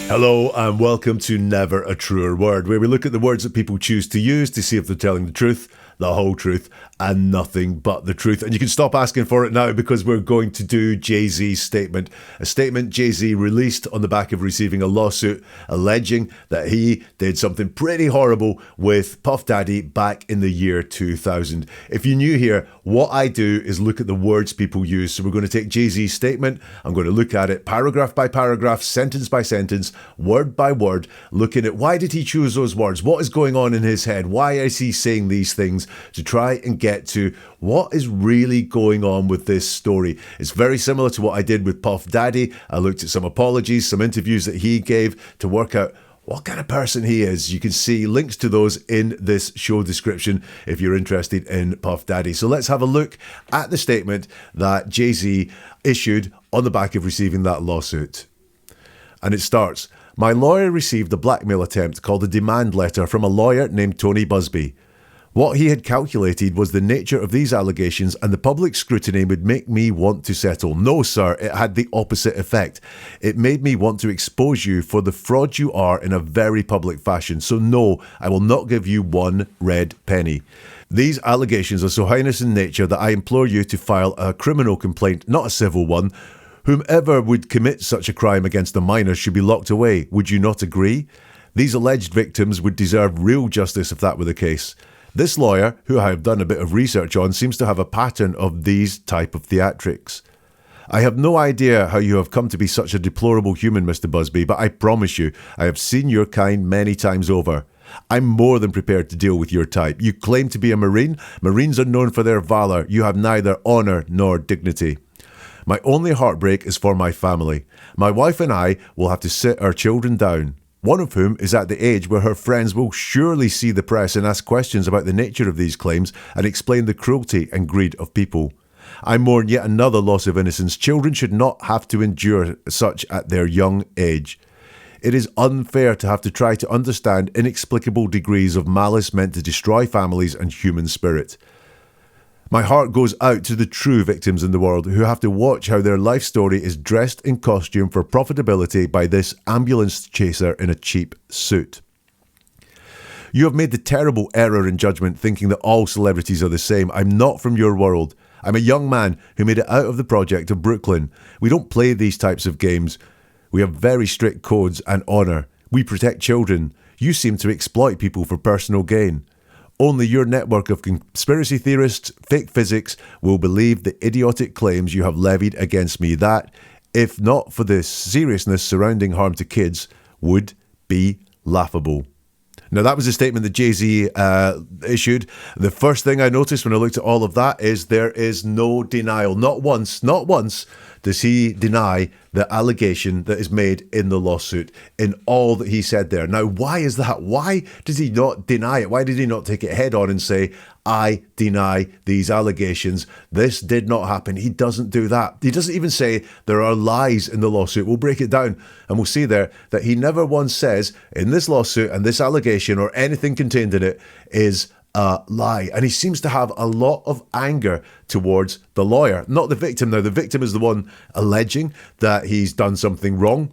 Hello and welcome to Never a Truer Word, where we look at the words that people choose to use to see if they're telling the truth, the whole truth, and nothing but the truth. And you can stop asking for it now because we're going to do Jay-Z's statement. A statement Jay-Z released on the back of receiving a lawsuit alleging that he did something pretty horrible with Puff Daddy back in the year 2000. If you're new here, what I do is look at the words people use. So we're going to take Jay-Z's statement. I'm going to look at it paragraph by paragraph, sentence by sentence, word by word, looking at why did he choose those words? What is going on in his head? Why is he saying these things? To try and get to what is really going on with this story. It's very similar to what I did with Puff Daddy. I looked at some apologies, some interviews that he gave to work out what kind of person he is. You can see links to those in this show description if you're interested in Puff Daddy. So let's have a look at the statement that Jay-Z issued on the back of receiving that lawsuit. And it starts, "My lawyer received a blackmail attempt called a demand letter from a lawyer named Tony Busby. What he had calculated was the nature of these allegations and the public scrutiny would make me want to settle. No, sir, it had the opposite effect. It made me want to expose you for the fraud you are in a very public fashion. So no, I will not give you one red penny. These allegations are so heinous in nature that I implore you to file a criminal complaint, not a civil one. Whomever would commit such a crime against a minor should be locked away. Would you not agree? These alleged victims would deserve real justice if that were the case. This lawyer, who I have done a bit of research on, seems to have a pattern of these type of theatrics. I have no idea how you have come to be such a deplorable human, Mr. Busby, but I promise you, I have seen your kind many times over. I'm more than prepared to deal with your type. You claim to be a Marine. Marines are known for their valor. You have neither honor nor dignity. My only heartbreak is for my family. My wife and I will have to sit our children down, one of whom is at the age where her friends will surely see the press and ask questions about the nature of these claims and explain the cruelty and greed of people. I mourn yet another loss of innocence. Children should not have to endure such at their young age. It is unfair to have to try to understand inexplicable degrees of malice meant to destroy families and human spirit. My heart goes out to the true victims in the world who have to watch how their life story is dressed in costume for profitability by this ambulance chaser in a cheap suit. You have made the terrible error in judgment thinking that all celebrities are the same. I'm not from your world. I'm a young man who made it out of the project of Brooklyn. We don't play these types of games. We have very strict codes and honour. We protect children. You seem to exploit people for personal gain. Only your network of conspiracy theorists, fake physics, will believe the idiotic claims you have levied against me that, if not for the seriousness surrounding harm to kids, would be laughable." Now, that was a statement that Jay-Z issued. The first thing I noticed when I looked at all of that is there is no denial. Not once does he deny the allegation that is made in the lawsuit in all that he said there. Now, why is that? Why did he not deny it? Why did he not take it head on and say, I deny these allegations. This did not happen. He doesn't do that. He doesn't even say there are lies in the lawsuit. We'll break it down and we'll see there that he never once says in this lawsuit and this allegation or anything contained in it is a lie. And he seems to have a lot of anger towards the lawyer, not the victim. Now, the victim is the one alleging that he's done something wrong.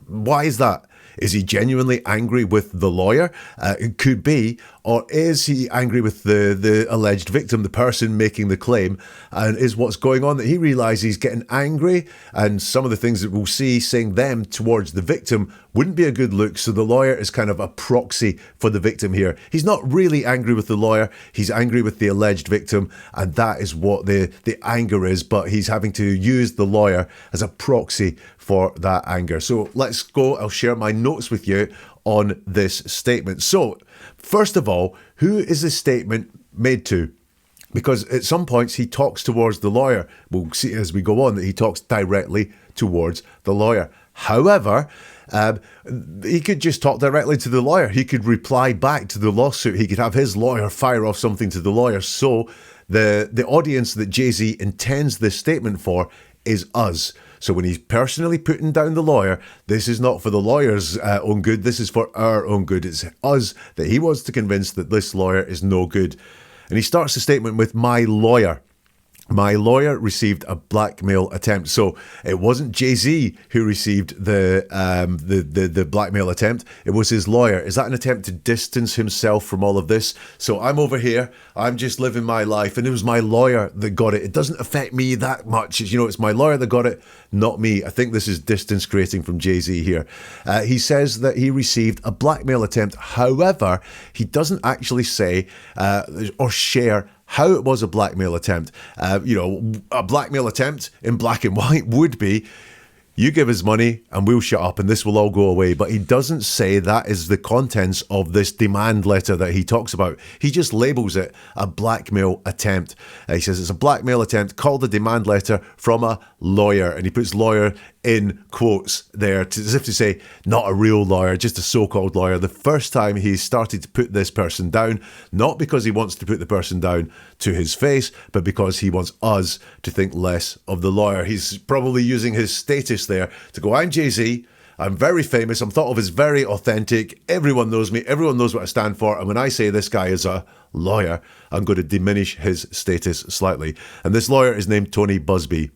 Why is that? Is he genuinely angry with the lawyer? It could be. Or is he angry with the alleged victim, the person making the claim? And is what's going on that he realizes he's getting angry? And some of the things that we'll see saying them towards the victim wouldn't be a good look. So the lawyer is kind of a proxy for the victim here. He's not really angry with the lawyer. He's angry with the alleged victim. And that is what the anger is. But he's having to use the lawyer as a proxy for that anger. So let's go. I'll share my notes with you on this statement. So first of all, who is this statement made to? Because at some points he talks towards the lawyer. We'll see as we go on that he talks directly towards the lawyer. However, he could just talk directly to the lawyer. He could reply back to the lawsuit. He could have his lawyer fire off something to the lawyer. So the audience that Jay-Z intends this statement for is us. So when he's personally putting down the lawyer, this is not for the lawyer's own good. This is for our own good. It's us that he wants to convince that this lawyer is no good. And he starts the statement with, my lawyer. My lawyer received a blackmail attempt. So it wasn't Jay-Z who received the blackmail attempt. It was his lawyer. Is that an attempt to distance himself from all of this? So I'm over here. I'm just living my life. And it was my lawyer that got it. It doesn't affect me that much. It's my lawyer that got it, not me. I think this is distance creating from Jay-Z here. He says that he received a blackmail attempt. However, he doesn't actually say or share how it was a blackmail attempt. A blackmail attempt in black and white would be, you give us money and we'll shut up and this will all go away. But he doesn't say that is the contents of this demand letter that he talks about. He just labels it a blackmail attempt. He says it's a blackmail attempt called a demand letter from a lawyer. And he puts lawyer in quotes there as if to say not a real lawyer, just a so-called lawyer. The first time he started to put this person down, not because he wants to put the person down to his face, but because he wants us to think less of the lawyer. He's probably using his status there to go, I'm Jay-Z, I'm very famous, I'm thought of as very authentic, everyone knows me, everyone knows what I stand for, and when I say this guy is a lawyer, I'm going to diminish his status slightly. And this lawyer is named Tony Busby.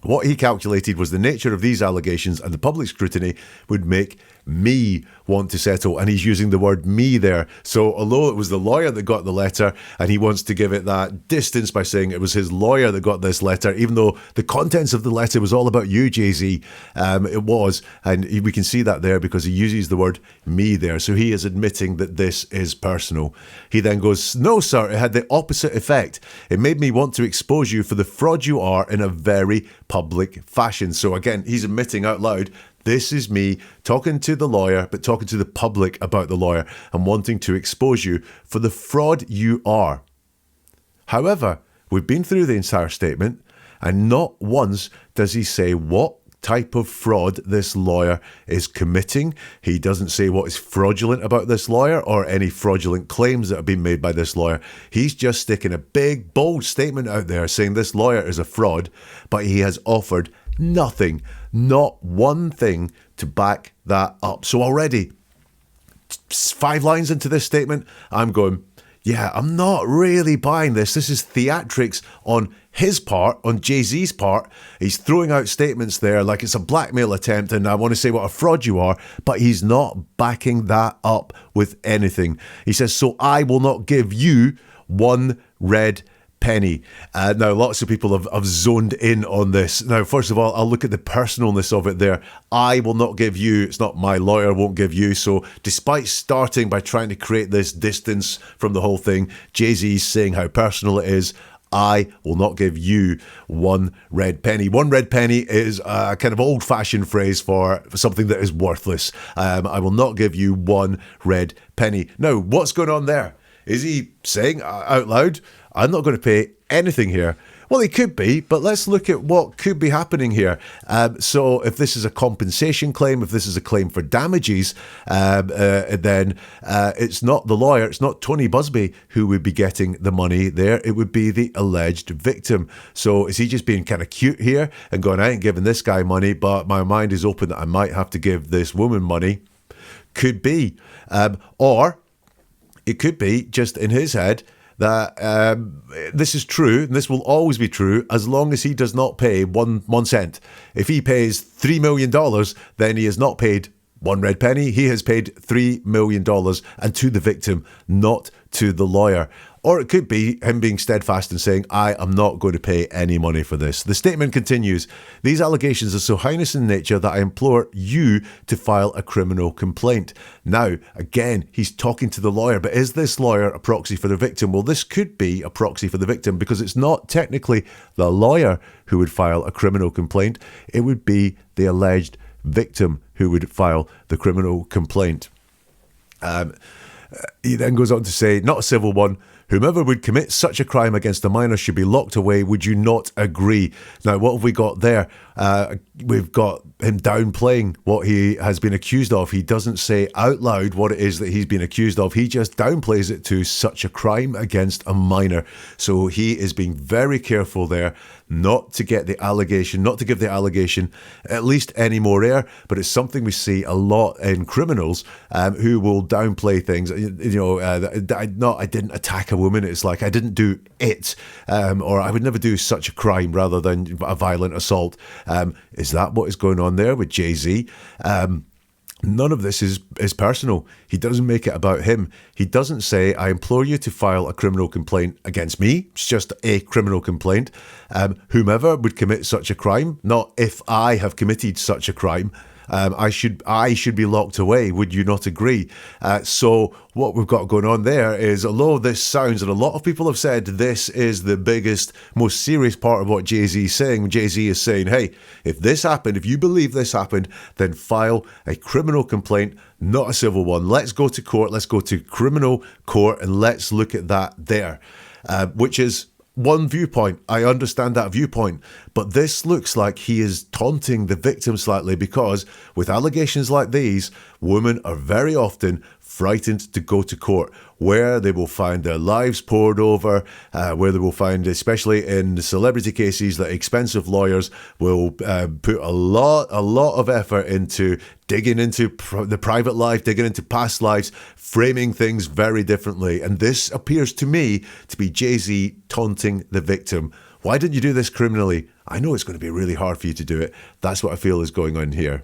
What he calculated was the nature of these allegations and the public scrutiny would make me want to settle. And he's using the word me there. So although it was the lawyer that got the letter and he wants to give it that distance by saying it was his lawyer that got this letter, even though the contents of the letter was all about you, Jay-Z, it was. And we can see that there because he uses the word me there. So he is admitting that this is personal. He then goes, no, sir, it had the opposite effect. It made me want to expose you for the fraud you are in a very public fashion. So again, he's admitting out loud, this is me talking to the lawyer, but talking to the public about the lawyer and wanting to expose you for the fraud you are. However, we've been through the entire statement and not once does he say what type of fraud this lawyer is committing. He doesn't say what is fraudulent about this lawyer or any fraudulent claims that have been made by this lawyer. He's just sticking a big, bold statement out there saying this lawyer is a fraud, but he has offered nothing, not one thing to back that up. So already, 5 lines into this statement, I'm going, yeah, I'm not really buying this. This is theatrics on his part, on Jay-Z's part. He's throwing out statements there like it's a blackmail attempt and I want to say what a fraud you are, but he's not backing that up with anything. He says, so I will not give you one red penny. Now, lots of people have zoned in on this. Now, first of all, I'll look at the personalness of it there. I will not give you. It's not my lawyer won't give you. So despite starting by trying to create this distance from the whole thing, Jay-Z's saying how personal it is. I will not give you one red penny. One red penny is a kind of old-fashioned phrase for something that is worthless. I will not give you one red penny. Now, what's going on there? Is he saying out loud, I'm not going to pay anything here? Well, he could be, but let's look at what could be happening here. So if this is a compensation claim, if this is a claim for damages, then it's not the lawyer, it's not Tony Busby who would be getting the money there. It would be the alleged victim. So is he just being kind of cute here and going, I ain't giving this guy money, but my mind is open that I might have to give this woman money? Could be. Or it could be just in his head that this is true, and this will always be true as long as he does not pay one cent. If he pays $3 million, then he has not paid one red penny. He has paid $3 million, and to the victim, not to the lawyer. Or it could be him being steadfast and saying, I am not going to pay any money for this. The statement continues, these allegations are so heinous in nature that I implore you to file a criminal complaint. Now, again, he's talking to the lawyer, but is this lawyer a proxy for the victim? Well, this could be a proxy for the victim because it's not technically the lawyer who would file a criminal complaint. It would be the alleged victim who would file the criminal complaint. He then goes on to say, not a civil one. Whomever would commit such a crime against a minor should be locked away. Would you not agree? Now, what have we got there? We've got him downplaying what he has been accused of. He doesn't say out loud what it is that he's been accused of. He just downplays it to such a crime against a minor. So he is being very careful there not to get the allegation, not to give the allegation at least any more air, but it's something we see a lot in criminals who will downplay things. I didn't attack him a woman. It's like, I didn't do it, or I would never do such a crime rather than a violent assault. Is that what is going on there with Jay-Z? None of this is personal. He doesn't make it about him. He doesn't say, I implore you to file a criminal complaint against me. It's just a criminal complaint. Whomever would commit such a crime, not if I have committed such a crime. I should be locked away. Would you not agree? So what we've got going on there is, although this sounds, and a lot of people have said this is the biggest, most serious part of what Jay-Z is saying. Jay-Z is saying, hey, if this happened, if you believe this happened, then file a criminal complaint, not a civil one. Let's go to court. Let's go to criminal court and let's look at that there, which is one viewpoint. I understand that viewpoint, but this looks like he is taunting the victim slightly, because with allegations like these, women are very often frightened to go to court, where they will find their lives poured over, where they will find, especially in celebrity cases, that expensive lawyers will put a lot of effort into digging into the private life, digging into past lives, framing things very differently. And this appears to me to be Jay-Z taunting the victim. Why didn't you do this criminally? I know it's going to be really hard for you to do it. That's what I feel is going on here.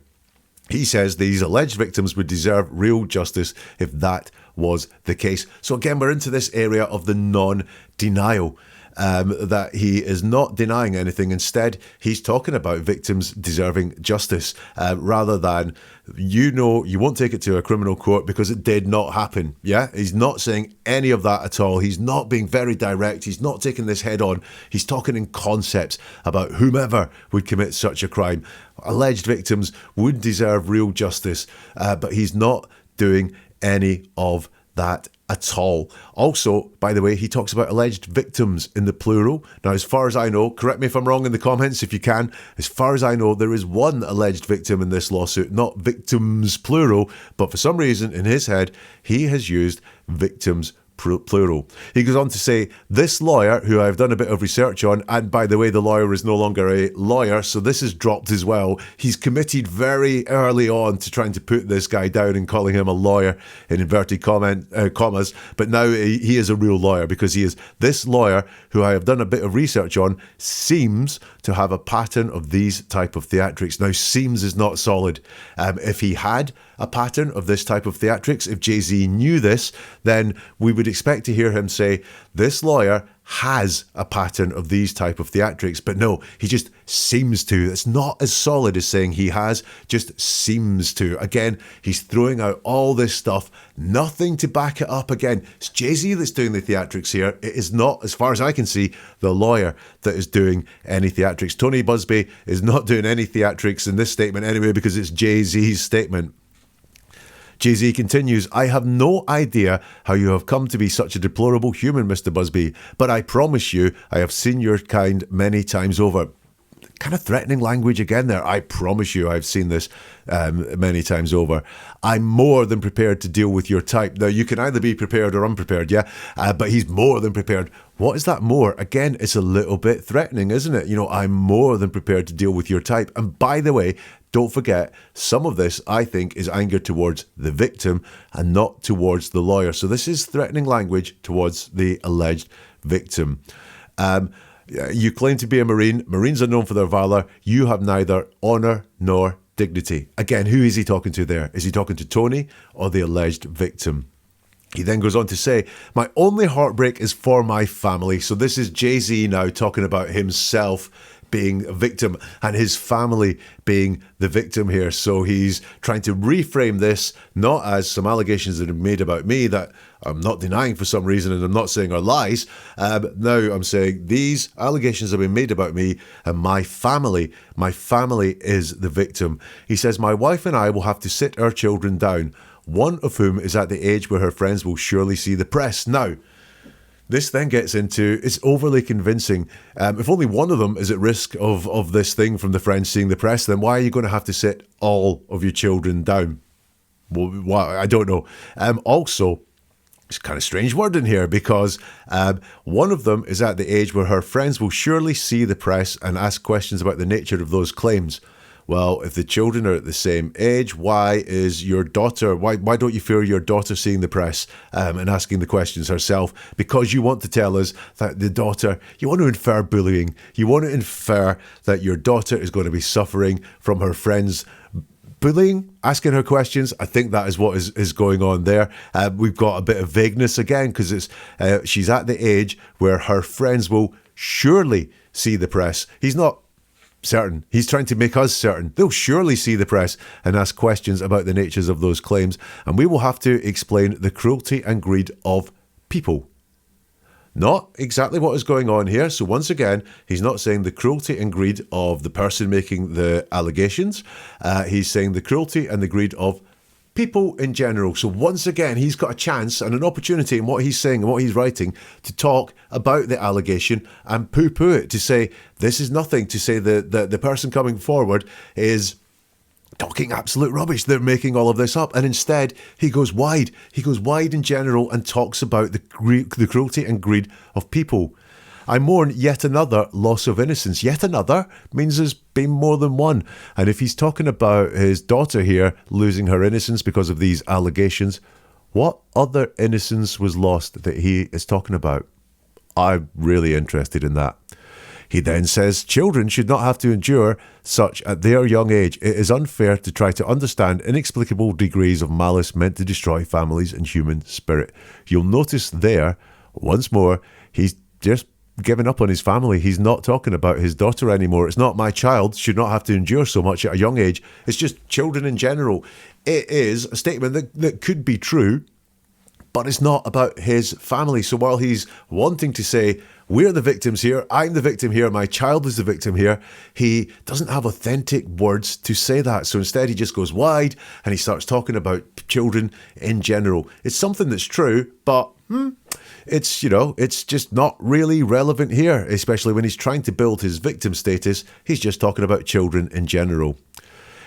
He says these alleged victims would deserve real justice if that was the case. So again, we're into this area of the non-denial, that he is not denying anything. Instead, he's talking about victims deserving justice, rather than, you won't take it to a criminal court because it did not happen. Yeah, he's not saying any of that at all. He's not being very direct. He's not taking this head on. He's talking in concepts about whomever would commit such a crime. Alleged victims would deserve real justice, but he's not doing any of that at all. Also, by the way, he talks about alleged victims in the plural. Now, as far as I know, correct me if I'm wrong in the comments if you can, as far as I know, there is one alleged victim in this lawsuit, not victims plural, but for some reason in his head, he has used victims plural. He goes on to say, this lawyer, who I've done a bit of research on, and by the way, the lawyer is no longer a lawyer, so this is dropped as well. He's committed very early on to trying to put this guy down and calling him a lawyer in inverted commas, but now he is a real lawyer, because he is this lawyer, who I have done a bit of research on, seems to have a pattern of these type of theatrics. Now, seems is not solid. If he had a pattern of this type of theatrics, if Jay-Z knew this, then we would expect to hear him say, this lawyer has a pattern of these type of theatrics. But no, he just seems to. It's not as solid as saying he has, just seems to. Again, he's throwing out all this stuff, nothing to back it up. Again, it's Jay-Z that's doing the theatrics here. It is not, as far as I can see, the lawyer that is doing any theatrics. Tony Busby is not doing any theatrics in this statement anyway, because it's Jay-Z's statement. Jay-Z continues, I have no idea how you have come to be such a deplorable human, Mr. Busby, but I promise you I have seen your kind many times over. Kind of threatening language again there. I promise you I've seen this many times over. I'm more than prepared to deal with your type. Now, you can either be prepared or unprepared, yeah? But he's more than prepared. What is that more? Again, it's a little bit threatening, isn't it? I'm more than prepared to deal with your type. And by the way, don't forget, some of this, I think, is anger towards the victim and not towards the lawyer. So this is threatening language towards the alleged victim. You claim to be a Marine. Marines are known for their valor. You have neither honor nor dignity. Again, who is he talking to there? Is he talking to Tony or the alleged victim? He then goes on to say, my only heartbreak is for my family. So this is Jay-Z now talking about himself being a victim and his family being the victim here. So he's trying to reframe this, not as some allegations that are made about me that I'm not denying for some reason, and I'm not saying are lies. Now I'm saying these allegations have been made about me and my family is the victim. He says, my wife and I will have to sit our children down, one of whom is at the age where her friends will surely see the press. Now, this then gets into, it's overly convincing. If only one of them is at risk of this thing from the friends seeing the press, then why are you going to have to sit all of your children down? Well, why? I don't know. Also, it's kind of strange wording here, because one of them is at the age where her friends will surely see the press and ask questions about the nature of those claims. well, if the children are at the same age, why don't you fear your daughter seeing the press and asking the questions herself? Because you want to tell us that the daughter, you want to infer bullying. You want to infer that your daughter is going to be suffering from her friends bullying, asking her questions. I think that is what is going on there. We've got a bit of vagueness again because she's at the age where her friends will surely see the press. He's not certain. He's trying to make us certain. They'll surely see the press and ask questions about the natures of those claims, and we will have to explain the cruelty and greed of people. Not exactly what is going on here. So once again, he's not saying the cruelty and greed of the person making the allegations. He's saying the cruelty and the greed of people in general. So once again, he's got a chance and an opportunity in what he's saying and what he's writing to talk about the allegation and poo-poo it, to say this is nothing, to say that the person coming forward is talking absolute rubbish. They're making all of this up. And instead, he goes wide. He goes wide in general and talks about the cruelty and greed of people. I mourn yet another loss of innocence. Yet another means there's been more than one. And if he's talking about his daughter here losing her innocence because of these allegations, what other innocence was lost that he is talking about? I'm really interested in that. He then says children should not have to endure such at their young age. It is unfair to try to understand inexplicable degrees of malice meant to destroy families and human spirit. You'll notice there, once more, he's just given up on his family. He's not talking about his daughter anymore. It's not my child should not have to endure so much at a young age. It's just children in general. It is a statement that could be true, but it's not about his family. So while he's wanting to say, we're the victims here, I'm the victim here, my child is the victim here, he doesn't have authentic words to say that. So instead he just goes wide and he starts talking about children in general. It's something that's true, but it's just not really relevant here, especially when he's trying to build his victim status. He's just talking about children in general.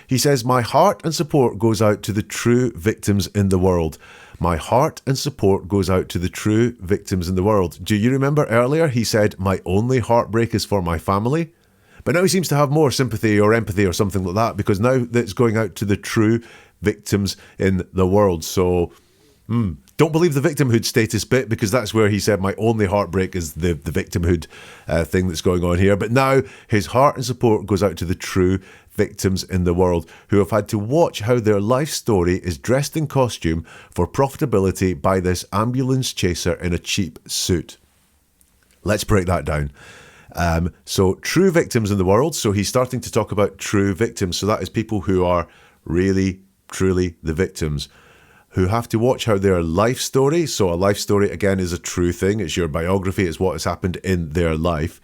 He says, my heart and support goes out to the true victims in the world. My heart and support goes out to the true victims in the world. Do you remember earlier he said, my only heartbreak is for my family? But now he seems to have more sympathy or empathy or something like that, because now that's going out to the true victims in the world. So, don't believe the victimhood status bit, because that's where he said my only heartbreak is the victimhood thing that's going on here. But now his heart and support goes out to the true victims in the world who have had to watch how their life story is dressed in costume for profitability by this ambulance chaser in a cheap suit. Let's break that down. So true victims in the world. So he's starting to talk about true victims. So that is people who are really, truly the victims, who have to watch how their life story, so a life story again is a true thing, it's your biography, it's what has happened in their life,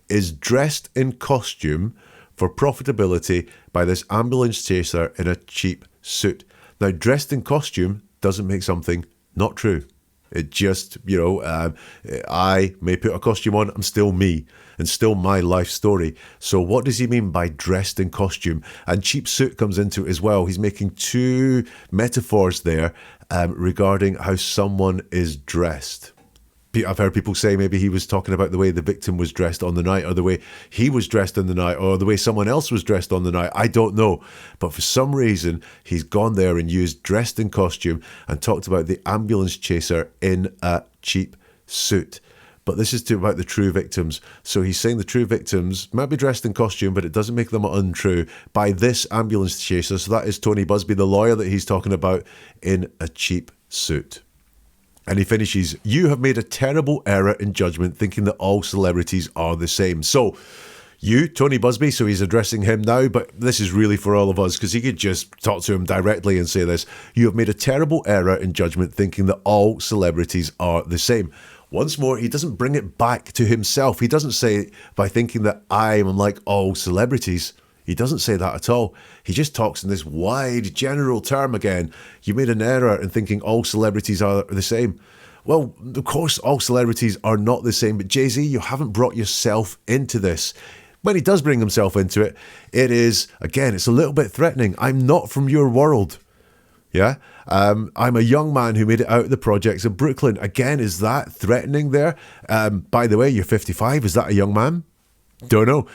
is dressed in costume for profitability by this ambulance chaser in a cheap suit. Now, dressed in costume doesn't make something not true. It just, I may put a costume on, I'm still me, and still my life story. So what does he mean by dressed in costume? And cheap suit comes into it as well. He's making two metaphors there regarding how someone is dressed. I've heard people say maybe he was talking about the way the victim was dressed on the night, or the way he was dressed on the night, or the way someone else was dressed on the night. I don't know. But for some reason, he's gone there and used dressed in costume and talked about the ambulance chaser in a cheap suit. But this is about the true victims. So he's saying the true victims might be dressed in costume, but it doesn't make them untrue, by this ambulance chaser. So that is Tony Busby, the lawyer that he's talking about, in a cheap suit. And he finishes, you have made a terrible error in judgment thinking that all celebrities are the same. So you, Tony Busby, so he's addressing him now, but this is really for all of us, because he could just talk to him directly and say this. You have made a terrible error in judgment thinking that all celebrities are the same. Once more, he doesn't bring it back to himself. He doesn't say by thinking that I am like all celebrities. He doesn't say that at all. He just talks in this wide, general term again. You made an error in thinking all celebrities are the same. Well, of course, all celebrities are not the same, but Jay-Z, you haven't brought yourself into this. When he does bring himself into it, it is, again, it's a little bit threatening. I'm not from your world. Yeah? I'm a young man who made it out of the projects of Brooklyn. Again, is that threatening there? By the way, you're 55. Is that a young man? Don't know.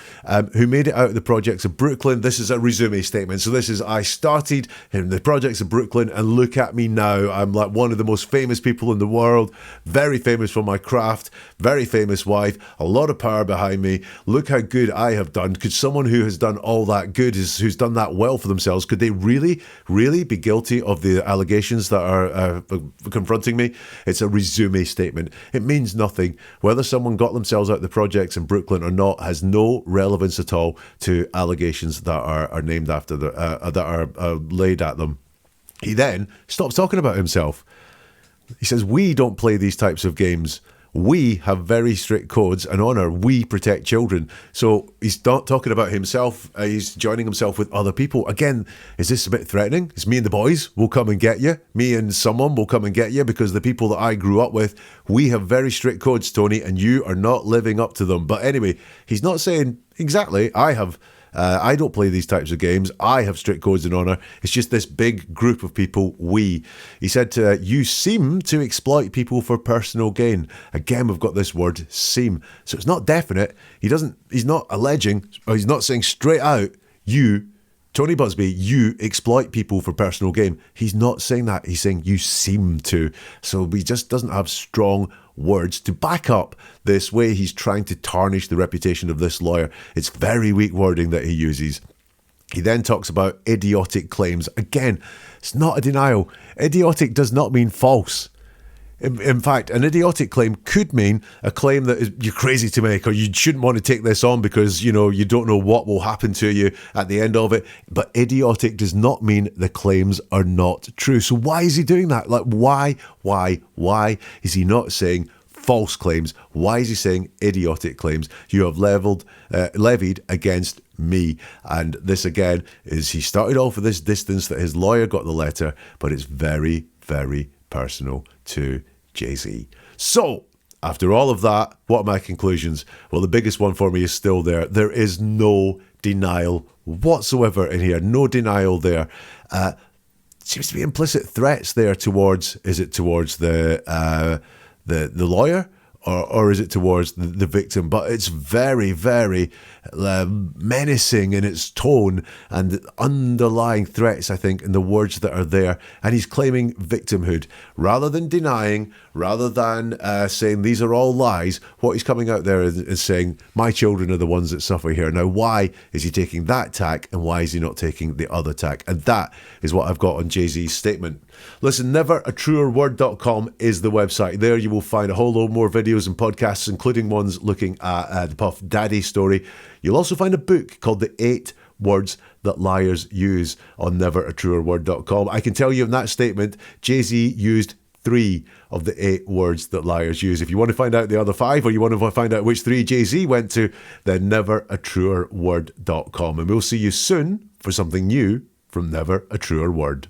Who made it out of the projects of Brooklyn? This is a resume statement. So this is, I started in the projects of Brooklyn and look at me now. I'm like one of the most famous people in the world, very famous for my craft, very famous wife, a lot of power behind me. Look how good I have done. Could someone who has done all that good, who's done that well for themselves, could they really, really be guilty of the allegations that are confronting me? It's a resume statement. It means nothing. Whether someone got themselves out of the projects in Brooklyn or not has no relevance at all to allegations that are named after that are laid at them. He then stops talking about himself. He says, we don't play these types of games. We have very strict codes and honour. We protect children. So he's not talking about himself. He's joining himself with other people. Again, is this a bit threatening? It's me and the boys will come and get you. Me and someone will come and get you because the people that I grew up with, we have very strict codes, Tony, and you are not living up to them. But anyway, he's not saying exactly, I don't play these types of games. I have strict codes and honour. It's just this big group of people, we. He said, you seem to exploit people for personal gain. Again, we've got this word, seem. So it's not definite. He's not alleging, or he's not saying straight out, you, Tony Busby, you exploit people for personal gain. He's not saying that. He's saying you seem to. So he just doesn't have strong words to back up this way he's trying to tarnish the reputation of this lawyer. It's very weak wording that he uses. He then talks about idiotic claims. Again, it's not a denial. Idiotic does not mean false. In fact, an idiotic claim could mean a claim that you're crazy to make, or you shouldn't want to take this on because, you don't know what will happen to you at the end of it. But idiotic does not mean the claims are not true. So why is he doing that? Like, why is he not saying false claims? Why is he saying idiotic claims? You have levied against me. And this again is, he started off with this distance that his lawyer got the letter, but it's very, very personal to Jay-Z. So, after all of that, what are my conclusions? Well, the biggest one for me is still there. There is no denial whatsoever in here. No denial there. Seems to be implicit threats there towards, is it towards the lawyer? Or is it towards the victim? But it's very, very menacing in its tone and underlying threats, I think, in the words that are there. And he's claiming victimhood. Rather than denying, rather than saying these are all lies, what he's coming out there is saying, my children are the ones that suffer here. Now, why is he taking that tack and why is he not taking the other tack? And that is what I've got on Jay-Z's statement. Listen, neveratruerword.com is the website. There you will find a whole load more videos and podcasts, including ones looking at the Puff Daddy story. You'll also find a book called The 8 Words That Liars Use on neveratruerword.com. I can tell you in that statement, Jay-Z used 3 of the 8 words that liars use. If you want to find out the other 5, or you want to find out which 3 Jay-Z went to, then neveratruerword.com. And we'll see you soon for something new from Never a Truer Word.